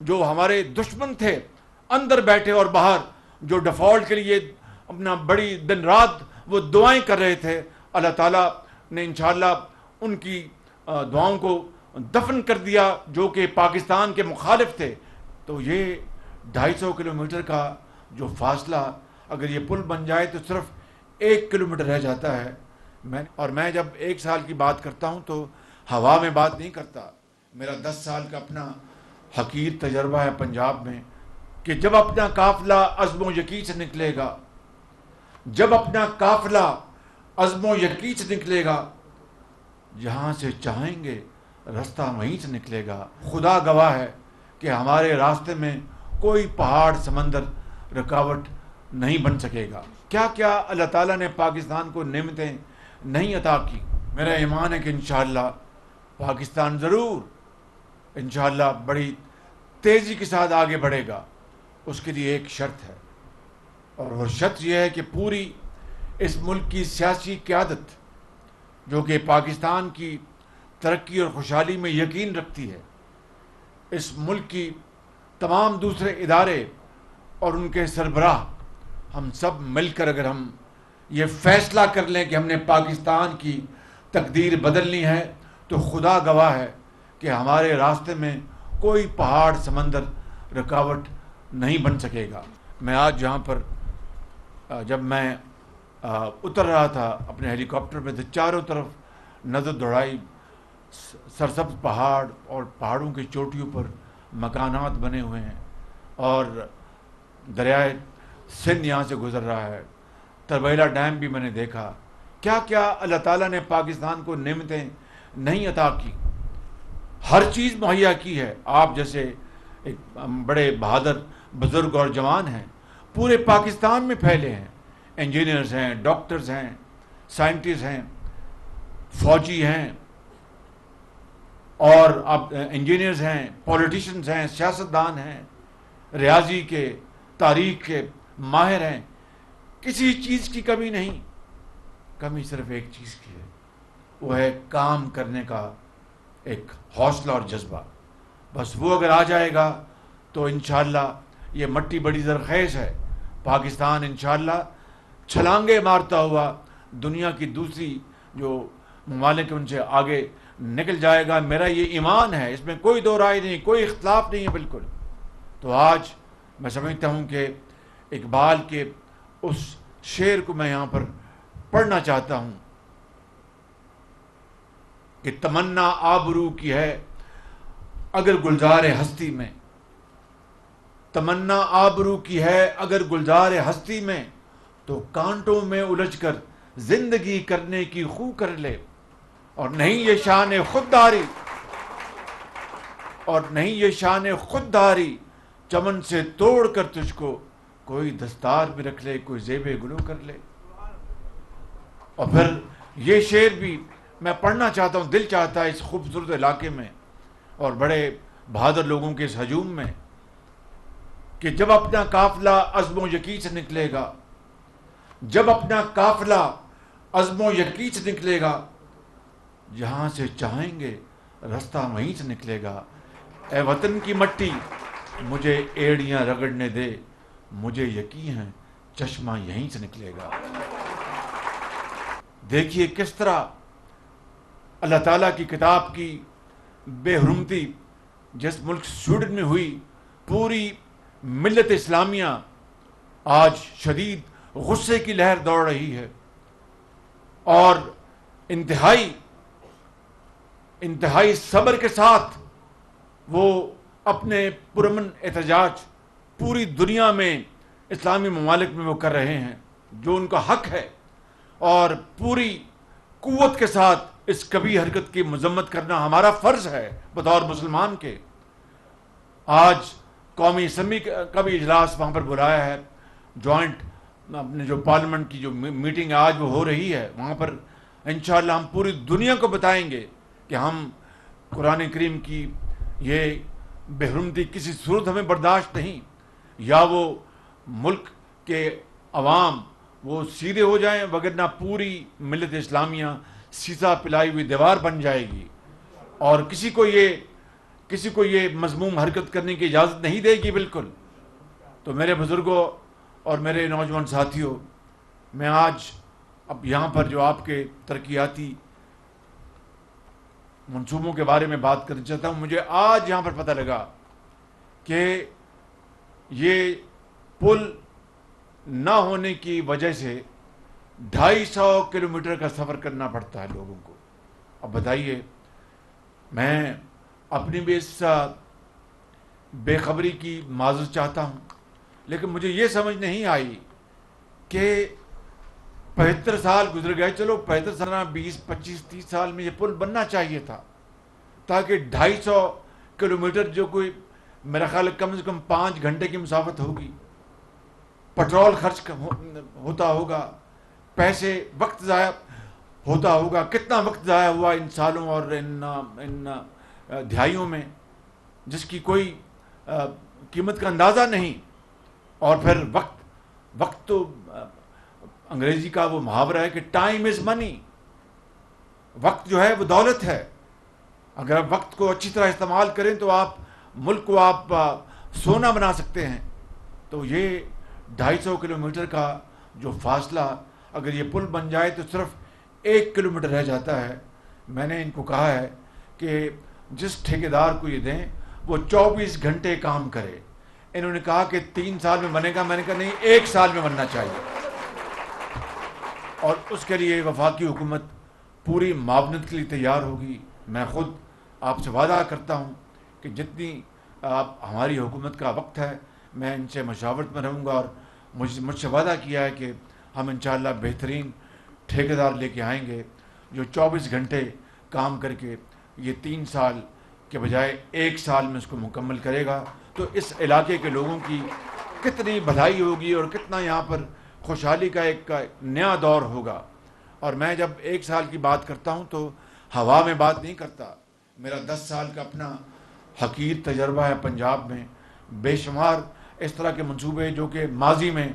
جو ہمارے دشمن تھے اندر بیٹھے اور باہر، جو ڈیفالٹ کے لیے اپنا بڑی دن رات وہ دعائیں کر رہے تھے، اللہ تعالیٰ نے انشاءاللہ ان کی دعاؤں کو دفن کر دیا، جو کہ پاکستان کے مخالف تھے۔ تو یہ 250 کلومیٹر کا جو فاصلہ، اگر یہ پل بن جائے تو صرف 1 کلومیٹر رہ جاتا ہے۔ میں جب 1 سال کی بات کرتا ہوں تو ہوا میں بات نہیں کرتا، میرا 10 سال کا اپنا حقیر تجربہ ہے پنجاب میں، کہ جب اپنا قافلہ عزم و یقین سے نکلے گا، جب اپنا قافلہ عزم و یقین سے نکلے گا، جہاں سے چاہیں گے رستہ وہیں سے نکلے گا۔ خدا گواہ ہے کہ ہمارے راستے میں کوئی پہاڑ سمندر رکاوٹ نہیں بن سکے گا۔ کیا کیا اللہ تعالیٰ نے پاکستان کو نعمتیں نہیں عطا کی۔ میرا ایمان ہے کہ انشاءاللہ پاکستان ضرور انشاءاللہ بڑی تیزی کے ساتھ آگے بڑھے گا۔ اس کے لیے ایک شرط ہے، اور وہ شرط یہ ہے کہ پوری اس ملک کی سیاسی قیادت، جو کہ پاکستان کی ترقی اور خوشحالی میں یقین رکھتی ہے، اس ملک کی تمام دوسرے ادارے اور ان کے سربراہ، ہم سب مل کر اگر ہم یہ فیصلہ کر لیں کہ ہم نے پاکستان کی تقدیر بدلنی ہے، تو خدا گواہ ہے کہ ہمارے راستے میں کوئی پہاڑ سمندر رکاوٹ نہیں بن سکے گا۔ میں آج یہاں پر جب میں اتر رہا تھا اپنے ہیلی کاپٹر میں، تو چاروں طرف نظر دوڑائی، سرسبز پہاڑ اور پہاڑوں کی چوٹیوں پر مکانات بنے ہوئے ہیں، اور دریائے سندھ یہاں سے گزر رہا ہے، تربیلا ڈیم بھی میں نے دیکھا۔ کیا کیا اللہ تعالیٰ نے پاکستان کو نعمتیں نہیں عطا کی، ہر چیز مہیا کی ہے۔ آپ جیسے ایک بڑے بہادر بزرگ اور جوان ہیں، پورے پاکستان میں پھیلے ہیں، انجینئرز ہیں، ڈاکٹرز ہیں، سائنٹسٹ ہیں، فوجی ہیں، اور اب انجینئرز ہیں، پولیٹیشنز ہیں، سیاستدان ہیں، ریاضی کے، تاریخ کے ماہر ہیں۔ کسی چیز کی کمی نہیں، کمی صرف ایک چیز کی ہے، وہ ہے کام کرنے کا ایک حوصلہ اور جذبہ۔ بس وہ اگر آ جائے گا تو انشاءاللہ یہ مٹی بڑی زرخیز ہے، پاکستان انشاءاللہ چھلانگے مارتا ہوا دنیا کی دوسری جو ممالک ان سے آگے نکل جائے گا۔ میرا یہ ایمان ہے، اس میں کوئی دو رائے نہیں، کوئی اختلاف نہیں ہے بالکل۔ تو آج میں سمجھتا ہوں کہ اقبال کے اس شعر کو میں یہاں پر پڑھنا چاہتا ہوں کہ تمنا آبرو کی ہے اگر گلزار ہستی میں، تمنا آبرو کی ہے اگر گلزار ہستی میں، تو کانٹوں میں الجھ کر زندگی کرنے کی خو کر لے، اور نہیں یہ شان خودداری، اور نہیں یہ شان خودداری، چمن سے توڑ کر تجھ کو کوئی دستار بھی رکھ لے، کوئی زیب گلو کر لے۔ اور پھر یہ شعر بھی میں پڑھنا چاہتا ہوں، دل چاہتا ہے اس خوبصورت علاقے میں اور بڑے بہادر لوگوں کے اس ہجوم میں، کہ جب اپنا قافلہ عزم و یقین سے نکلے گا، جب اپنا قافلہ عزم و یقین سے نکلے گا، جہاں سے چاہیں گے رستہ وہیں سے نکلے گا۔ اے وطن کی مٹی مجھے ایڑیاں رگڑنے دے، مجھے یقین ہے چشمہ یہیں سے نکلے گا۔ دیکھیے کس طرح اللہ تعالیٰ کی کتاب کی بے حرمتی جس ملک سویڈن میں ہوئی، پوری ملت اسلامیہ آج شدید غصے کی لہر دوڑ رہی ہے، اور انتہائی صبر کے ساتھ وہ اپنے پرامن احتجاج پوری دنیا میں اسلامی ممالک میں وہ کر رہے ہیں، جو ان کا حق ہے، اور پوری قوت کے ساتھ اس کبھی حرکت کی مذمت کرنا ہمارا فرض ہے بطور مسلمان کے۔ آج قومی اسمبلی کا بھی اجلاس وہاں پر بلایا ہے، جوائنٹ اپنے جو پارلیمنٹ کی جو میٹنگ آج وہ ہو رہی ہے، وہاں پر انشاءاللہ ہم پوری دنیا کو بتائیں گے کہ ہم قرآن کریم کی یہ بے حرمتی کسی صورت ہمیں برداشت نہیں، یا وہ ملک کے عوام وہ سیدھے ہو جائیں، وگرنہ پوری ملت اسلامیہ سیسا پلائی ہوئی دیوار بن جائے گی۔ اور کسی کو یہ کسی کو یہ مذموم حرکت کرنے کی اجازت نہیں دے گی بالکل. تو میرے بزرگوں اور میرے نوجوان ساتھیوں، میں آج اب یہاں پر جو آپ کے ترقیاتی منصوبوں کے بارے میں بات کرنا چاہتا ہوں. مجھے آج یہاں پر پتہ لگا کہ یہ پل نہ ہونے کی وجہ سے 250 کلومیٹر کا سفر کرنا پڑتا ہے لوگوں کو. اب بتائیے، میں اپنی بھی اس بے خبری کی معذرت چاہتا ہوں، لیکن مجھے یہ سمجھ نہیں آئی کہ 75 سال گزر گئے. چلو 75 سال، 20 25 30 سال میں یہ پل بننا چاہیے تھا، تاکہ 250 کلومیٹر جو کوئی میرا خیال کم سے کم 5 گھنٹے کی مسافت ہوگی، پٹرول خرچ ہوتا ہوگا، پیسے، وقت ضائع ہوتا ہوگا. کتنا وقت ضائع ہوا ان سالوں اور ان دہائیوں میں، جس کی کوئی قیمت کا اندازہ نہیں. اور پھر وقت تو انگریزی کا وہ محاورہ ہے کہ ٹائم از منی. وقت جو ہے وہ دولت ہے. اگر آپ وقت کو اچھی طرح استعمال کریں تو آپ ملک کو آپ سونا بنا سکتے ہیں. تو یہ 250 کلومیٹر کا جو فاصلہ، اگر یہ پل بن جائے تو صرف 1 کلومیٹر رہ جاتا ہے. میں نے ان کو کہا ہے کہ جس ٹھیکیدار کو یہ دیں وہ 24 گھنٹے کام کرے. انہوں نے کہا کہ 3 سال میں بنے گا. میں نے کہا نہیں، 1 سال میں بننا چاہیے. اور اس کے لیے وفاقی حکومت پوری معاونت کے لیے تیار ہوگی. میں خود آپ سے وعدہ کرتا ہوں کہ جتنی ہماری حکومت کا وقت ہے، میں ان سے مشاورت میں رہوں گا، اور مجھ سے وعدہ کیا ہے کہ ہم انشاءاللہ بہترین ٹھیکیدار لے کے آئیں گے جو 24 گھنٹے کام کر کے یہ 3 سال کے بجائے 1 سال میں اس کو مکمل کرے گا. تو اس علاقے کے لوگوں کی کتنی بھلائی ہوگی اور کتنا یہاں پر خوشحالی کا ایک نیا دور ہوگا. اور میں جب 1 سال کی بات کرتا ہوں تو ہوا میں بات نہیں کرتا. میرا 10 سال کا اپنا حقیر تجربہ ہے پنجاب میں. بے شمار اس طرح کے منصوبے جو کہ ماضی میں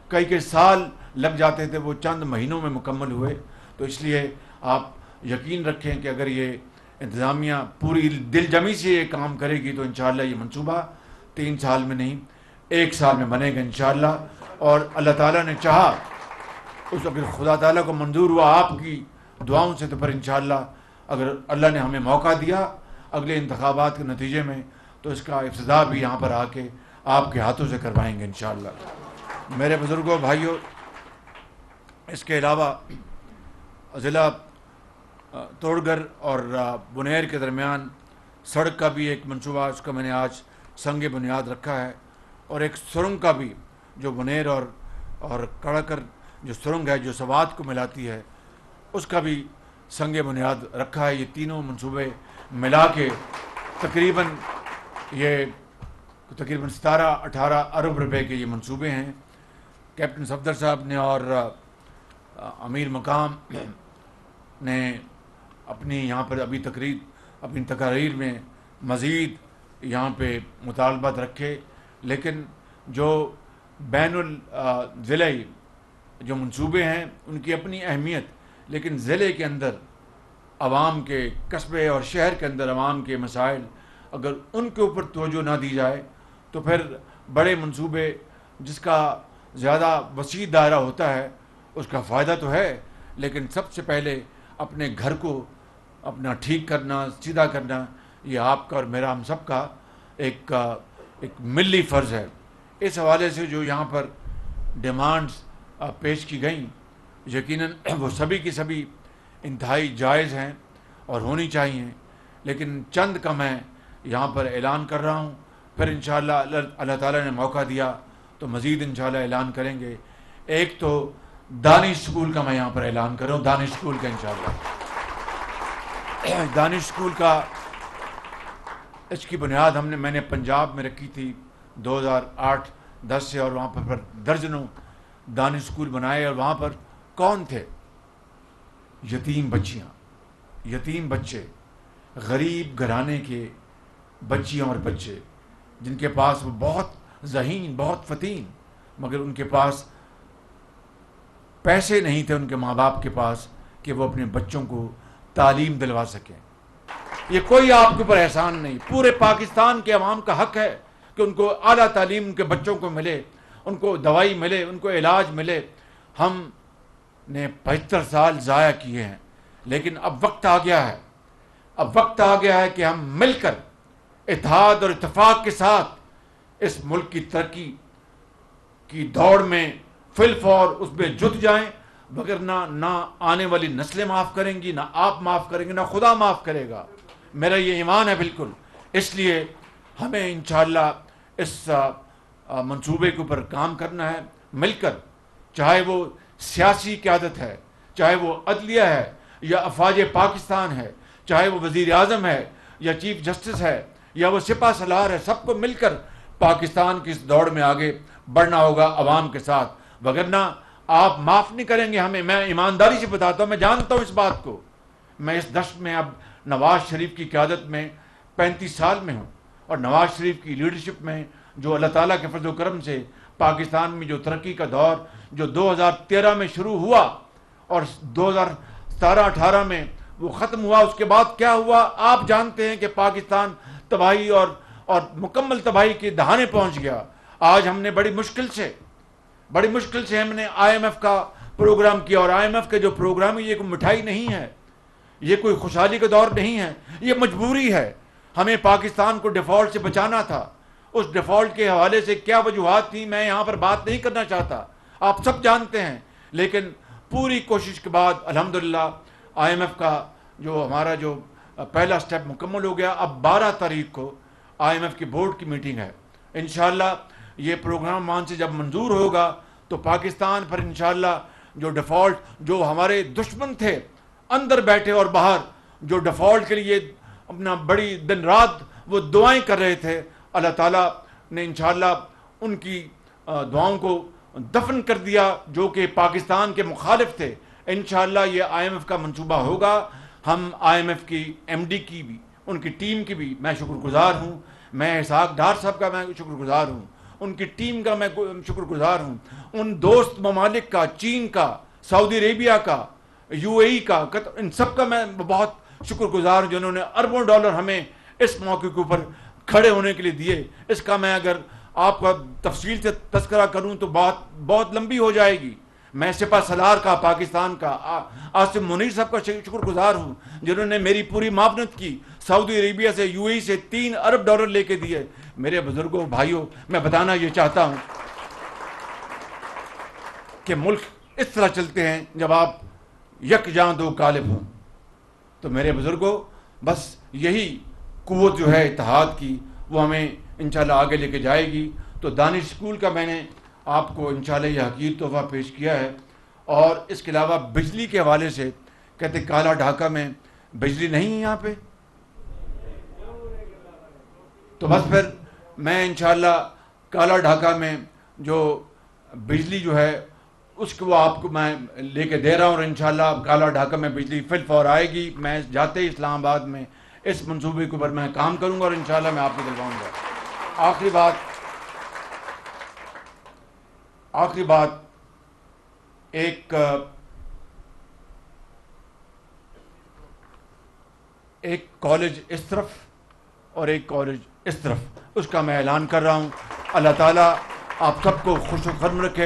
کئی سال لگ جاتے تھے، وہ چند مہینوں میں مکمل ہوئے. تو اس لیے آپ یقین رکھیں کہ اگر یہ انتظامیہ پوری دل جمی سے یہ کام کرے گی تو انشاءاللہ یہ منصوبہ 3 سال میں نہیں 1 سال میں بنے گا انشاءاللہ. اور اللہ تعالیٰ نے چاہا، اگر خدا تعالیٰ کو منظور ہوا آپ کی دعاؤں سے، تو پھر انشاءاللہ اگر اللہ نے ہمیں موقع دیا اگلے انتخابات کے نتیجے میں، تو اس کا افتتاح بھی یہاں پر آ کے آپ کے ہاتھوں سے کروائیں گے انشاءاللہ. میرے بزرگوں، بھائیوں، اس کے علاوہ ضلع توڑگر اور بنیر کے درمیان سڑک کا بھی ایک منصوبہ، اس کا میں نے آج سنگ بنیاد رکھا ہے. اور ایک سرنگ کا بھی، جو بنیر اور کڑکر جو سرنگ ہے جو سوات کو ملاتی ہے، اس کا بھی سنگ بنیاد رکھا ہے. یہ تینوں منصوبے ملا کے تقریباً 17-18 ارب روپے کے یہ منصوبے ہیں. کیپٹن صفدر صاحب نے اور امیر مقام نے اپنی یہاں پر اپنی تقاریر میں مزید یہاں پہ مطالبات رکھے. لیکن جو بین الضلعی جو منصوبے ہیں ان کی اپنی اہمیت، لیکن ضلع کے اندر عوام کے، قصبے اور شہر کے اندر عوام کے مسائل اگر ان کے اوپر توجہ نہ دی جائے تو پھر بڑے منصوبے جس کا زیادہ وسیع دائرہ ہوتا ہے اس کا فائدہ تو ہے، لیکن سب سے پہلے اپنے گھر کو اپنا ٹھیک کرنا، سیدھا کرنا، یہ آپ کا اور میرا، ہم سب کا ایک ملی فرض ہے. اس حوالے سے جو یہاں پر ڈیمانڈز پیش کی گئیں، یقیناً وہ سبھی کی سبھی انتہائی جائز ہیں اور ہونی چاہیے. لیکن چند کا میں یہاں پر اعلان کر رہا ہوں، پھر انشاءاللہ اللہ تعالیٰ نے موقع دیا تو مزید انشاءاللہ اعلان کریں گے. ایک تو دانش اسکول کا میں یہاں پر اعلان کر رہا ہوں، دانش اسکول کا انشاءاللہ. دانش اسکول کا اس کی بنیاد میں نے پنجاب میں رکھی تھی 2008-10 سے، اور وہاں پر درجنوں دانش اسکول بنائے. اور وہاں پر کون تھے؟ یتیم بچیاں، یتیم بچے، غریب گھرانے کے بچیاں اور بچے جن کے پاس وہ بہت ذہین، بہت فتین، مگر ان کے پاس پیسے نہیں تھے ان کے ماں باپ کے پاس کہ وہ اپنے بچوں کو تعلیم دلوا سکیں. یہ کوئی آپ کے اوپر احسان نہیں، پورے پاکستان کے عوام کا حق ہے کہ ان کو اعلیٰ تعلیم ان کے بچوں کو ملے، ان کو دوائی ملے، ان کو علاج ملے۔ ہم نے 75 سال ضائع کیے ہیں، لیکن اب وقت آ گیا ہے، اب وقت آ گیا ہے کہ ہم مل کر اتحاد اور اتفاق کے ساتھ اس ملک کی ترقی کی دوڑ میں فی الفور اس میں جت جائیں، وگرنہ نہ آنے والی نسلیں معاف کریں گی، نہ آپ معاف کریں گے، نہ خدا معاف کرے گا۔ میرا یہ ایمان ہے بالکل۔ اس لیے ہمیں انشاءاللہ اس منصوبے کے اوپر کام کرنا ہے مل کر، چاہے وہ سیاسی قیادت ہے، چاہے وہ عدلیہ ہے یا افواج پاکستان ہے، چاہے وہ وزیر اعظم ہے یا چیف جسٹس ہے یا وہ سپہ سالار ہے، سب کو مل کر پاکستان کی اس دوڑ میں آگے بڑھنا ہوگا عوام کے ساتھ، وگرنہ آپ معاف نہیں کریں گے ہمیں۔ میں ایمانداری سے بتاتا ہوں، میں جانتا ہوں اس بات کو۔ میں اس دشت میں اب نواز شریف کی قیادت میں 35 سال میں ہوں، اور نواز شریف کی لیڈرشپ میں جو اللہ تعالیٰ کے فضل و کرم سے پاکستان میں جو ترقی کا دور جو 2013 میں شروع ہوا اور 2017-18 میں وہ ختم ہوا، اس کے بعد کیا ہوا آپ جانتے ہیں کہ پاکستان تباہی اور مکمل تباہی کے دہانے پہنچ گیا۔ آج ہم نے بڑی مشکل سے ہم نے آئی ایم ایف کا پروگرام کیا، اور آئی ایم ایف کا جو پروگرام ہے یہ کوئی مٹھائی نہیں ہے، یہ کوئی خوشحالی کا دور نہیں ہے، یہ مجبوری ہے۔ ہمیں پاکستان کو ڈیفالٹ سے بچانا تھا۔ اس ڈیفالٹ کے حوالے سے کیا وجوہات تھیں میں یہاں پر بات نہیں کرنا چاہتا، آپ سب جانتے ہیں، لیکن پوری کوشش کے بعد الحمدللہ آئی ایم ایف کا جو ہمارا جو پہلا سٹیپ مکمل ہو گیا۔ اب 12 تاریخ کو آئی ایم ایف کی بورڈ کی میٹنگ ہے۔ انشاءاللہ یہ پروگرام وہاں سے جب منظور ہوگا تو پاکستان پر انشاءاللہ جو ڈیفالٹ جو ہمارے دشمن تھے اندر بیٹھے اور باہر، جو ڈیفالٹ کے لیے اپنا بڑی دن رات وہ دعائیں کر رہے تھے، اللہ تعالیٰ نے انشاءاللہ ان کی دعاؤں کو دفن کر دیا جو کہ پاکستان کے مخالف تھے۔ انشاءاللہ یہ آئی ایم ایف کا منصوبہ ہوگا۔ ہم آئی ایم ایف کی ایم ڈی کی بھی، ان کی ٹیم کی بھی میں شکر گزار ہوں، میں اسحاق ڈار صاحب کا میں شکر گزار ہوں، ان کی ٹیم کا میں شکر گزار ہوں، ان دوست ممالک کا، چین کا، سعودی عربیہ کا، یو اے ای کا، ان سب کا میں بہت شکر گزار ہوں جنہوں نے اربوں ڈالر ہمیں اس موقع کے اوپر کھڑے ہونے کے لیے دیے۔ اس کا میں اگر آپ کا تفصیل سے تذکرہ کروں تو بہت لمبی ہو جائے گی۔ میں سپہ سالار کا، پاکستان کا، عاصم منیر صاحب کا شکر گزار ہوں جنہوں نے میری پوری معاونت کی، سعودی عربیہ سے، یو اے ای سے 3 ارب ڈالر لے کے دیے۔ میرے بزرگوں، بھائیوں، میں بتانا یہ چاہتا ہوں کہ ملک اس طرح چلتے ہیں جب آپ یکجاں دو غالب ہوں۔ تو میرے بزرگوں، بس یہی قوت جو ہے اتحاد کی وہ ہمیں انشاءاللہ آگے لے کے جائے گی۔ تو دانش اسکول کا میں نے آپ کو انشاءاللہ یہ حقیر تحفہ پیش کیا ہے، اور اس کے علاوہ بجلی کے حوالے سے کہتے کالا ڈھاکہ میں بجلی نہیں ہے یہاں پہ، تو بس پھر میں انشاءاللہ کالا ڈھاکہ میں جو بجلی جو ہے اس کو آپ کو میں لے کے دے رہا ہوں، اور انشاءاللہ کالا ڈھاکہ میں بجلی فی الفور آئے گی۔ میں جاتے ہی اسلام آباد میں اس منصوبے کے اوپر میں کام کروں گا، اور انشاءاللہ میں آپ کو دلواؤں گا۔ آخری بات ایک کالج اس طرف اور ایک کالج اس طرف، اس کا میں اعلان کر رہا ہوں۔ اللہ تعالیٰ آپ سب کو خوش و خرم رکھے۔